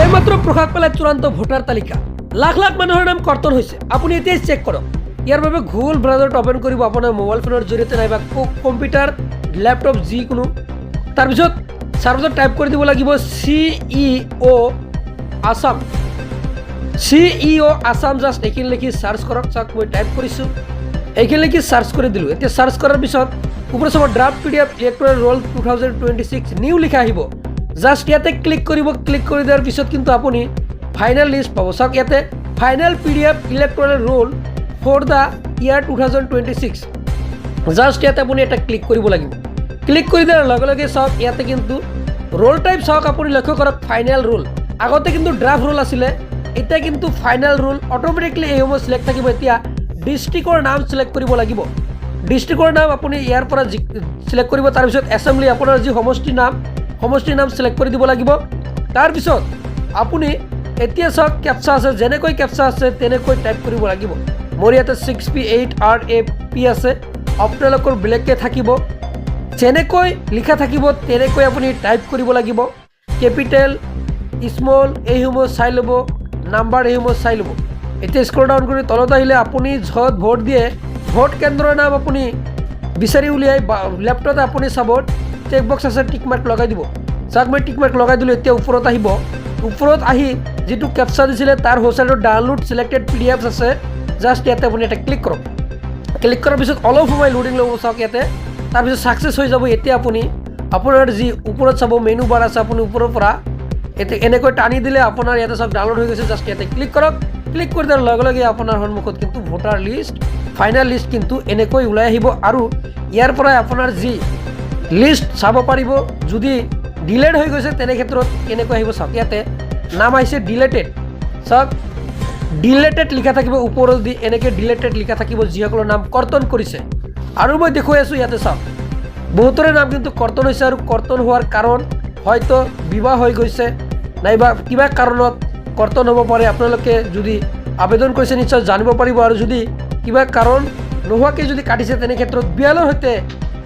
এইমাত্ৰ প্ৰকাশ পালে চূড়ান্ত ভোটাৰ তালিকা। লাখ লাখ মানুহৰ নাম কৰ্তন হৈছে। আপুনি এতিয়াই চেক কৰক। ইয়াৰ বাবে গুগল ব্ৰাউজাৰত অপেন কৰিব আপোনাৰ মোবাইল ফোনৰ জৰিয়তে নাইবা কম্পিউটাৰ ল্যাপটপ যিকোনো। তাৰপিছত চাৰ্চত টাইপ কৰি দিব লাগিব CEO Assam. CEO Assam just এইখিনি লিখি চাৰ্চ কৰক। চাওক মই টাইপ কৰিছোঁ, এইখিনি লিখি চাৰ্চ কৰি দিলোঁ। এতিয়া চাৰ্চ কৰাৰ পিছত ওপৰত চাব draft PDF electoral roll 2026 new লিখা আহিব। জাষ্ট ইয়াতে ক্লিক কৰিব। ক্লিক কৰি দিয়াৰ পিছত কিন্তু আপুনি ফাইনেল লিষ্ট পাব। চাওক ইয়াতে final PDF electoral roll for the year 2026। Just ইয়াতে আপুনি এটা ক্লিক কৰিব লাগিব। ক্লিক কৰি দিয়াৰ লগে লগে চাওক ইয়াতে কিন্তু ৰোল টাইপ চাওক আপুনি লক্ষ্য কৰক ফাইনেল ৰোল। আগতে কিন্তু ড্ৰাফট ৰোল আছিলে, এতিয়া কিন্তু ফাইনেল ৰোল অটোমেটিকলি এই সময় চিলেক্ট থাকিব। এতিয়া ডিষ্ট্ৰিক্টৰ নাম চিলেক্ট কৰিব লাগিব। ডিষ্ট্ৰিক্টৰ নাম আপুনি ইয়াৰ পৰা চিলেক্ট কৰিব। তাৰপিছত এছেম্বলি আপোনাৰ যি সমষ্টিৰ নাম চিলেক্ট কৰি দিব লাগিব। তাৰপিছত আপুনি এতিয়া চাওক কেপচা আছে, যেনেকৈ কেপচা আছে তেনেকৈ টাইপ কৰিব লাগিব। মোৰ ইয়াতে 6P8RAP আছে, আপোনালোকৰ বেলেগকৈ থাকিব। যেনেকৈ লিখা থাকিব তেনেকৈ আপুনি টাইপ কৰিব লাগিব। কেপিটেল স্মল এইসমূহ চাই ল'ব, নাম্বাৰ এইসমূহ চাই ল'ব। এতিয়া স্ক্ৰল ডাউন কৰি তলত আহিলে আপুনি য'ত ভোট দিয়ে ভোট কেন্দ্ৰৰ নাম আপুনি বিচাৰি উলিয়াই লেফ্টতে আপুনি চাব চেকবক্স আছে, টিক মাৰ্ক লগাই দিব। চাওক মই টিক মাৰ্ক লগাই দিলোঁ। এতিয়া ওপৰত আহিব। ওপৰত আহি যিটো কেপচা দিছিলে তাৰ সোঁচাইডত ডাউনলোড চিলেক্টেড PDFs আছে, জাষ্ট ইয়াতে আপুনি এটা ক্লিক কৰক। ক্লিক কৰাৰ পিছত অলপ সময় লোডিং ল'ব। চাওক ইয়াতে তাৰপিছত ছাকচেছ হৈ যাব। এতিয়া আপুনি আপোনাৰ যি ওপৰত চাব মেনু বাৰ আছে, আপুনি ওপৰৰ পৰা এতিয়া এনেকৈ টানি দিলে আপোনাৰ ইয়াতে চাওক ডাউনলোড হৈ গৈছে। জাষ্ট ইয়াতে ক্লিক কৰক। ক্লিক কৰি দিয়াৰ লগে লগে আপোনাৰ সন্মুখত কিন্তু ভোটাৰ লিষ্ট ফাইনেল লিষ্ট কিন্তু এনেকৈ ওলাই আহিব। আৰু ইয়াৰ পৰাই আপোনাৰ যি লিষ্ট চাব পাৰিব। যদি ডিলেট হৈ গৈছে তেনে ক্ষেত্ৰত কেনেকৈ আহিব চাওক। ইয়াতে নাম আহিছে ডিলেটেড। চাওক ডিলেটেড লিখা থাকিব ওপৰত দি, এনেকৈ ডিলেটেড লিখা থাকিব যিসকলৰ নাম কৰ্তন কৰিছে। আৰু মই দেখুৱাই আছোঁ ইয়াতে চাওক বহুতৰে নাম কিন্তু কৰ্তন হৈছে। আৰু কৰ্তন হোৱাৰ কাৰণ হয়তো বিবাহ হৈ গৈছে নাইবা কিবা কাৰণত কৰ্তন হ'ব পাৰে। আপোনালোকে যদি আবেদন কৰিছে নিশ্চয় জানিব পাৰিব। আৰু যদি কিবা কাৰণ নোহোৱাকৈ যদি কাটিছে তেনে ক্ষেত্ৰত বিয়ালৰ সৈতে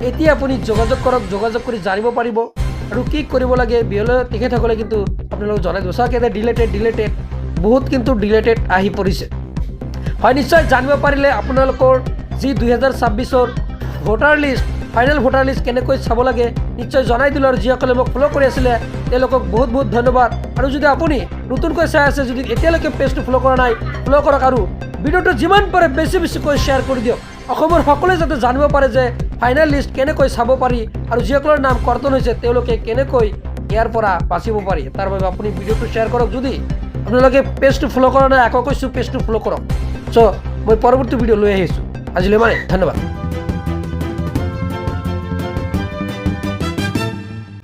এতিয়া আপুনি যোগাযোগ কৰক। যোগাযোগ কৰি জানিব পাৰিব আৰু কি কৰিব লাগে। বিয়ালৰ তেখেতসকলে কিন্তু আপোনালোকক জনাই দিব। চাওক ইয়াতে ডিলেটেড বহুত কিন্তু ডিলেটেড আহি পৰিছে। হয় নিশ্চয় জানিব পাৰিলে আপোনালোকৰ যি 2026 voter list final voter list কেনেকৈ চাব লাগে নিশ্চয় জনাই দিলোঁ। আৰু যিসকলে মোক ফ'ল' কৰি আছিলে তেওঁলোকক বহুত বহুত ধন্যবাদ। আৰু যদি আপুনি নতুনকৈ চাই আছে, যদি এতিয়ালৈকে পেজটো ফ'ল' কৰা নাই ফ'ল' কৰক। আৰু ভিডিঅ'টো যিমান পাৰে বেছিকৈ শ্বেয়াৰ কৰি দিয়ক। অসমৰ সকলোৱে যাতে জানিব পাৰে যে ফাইনেল লিষ্ট কেনেকৈ চাব পাৰি আৰু যিসকলৰ নাম কৰ্তন হৈছে তেওঁলোকে কেনেকৈ ইয়াৰ পৰা বাচিব পাৰি। তাৰ বাবে আপুনি ভিডিঅ'টো শ্বেয়াৰ কৰক। যদি আপোনালোকে পেজটো ফ'ল' কৰা নাই আকৌ কৈছোঁ পেজটো ফ'ল' কৰক। চ' মই পৰৱৰ্তী ভিডিঅ' লৈ আহিছোঁ। আজিলৈ মানে ধন্যবাদ।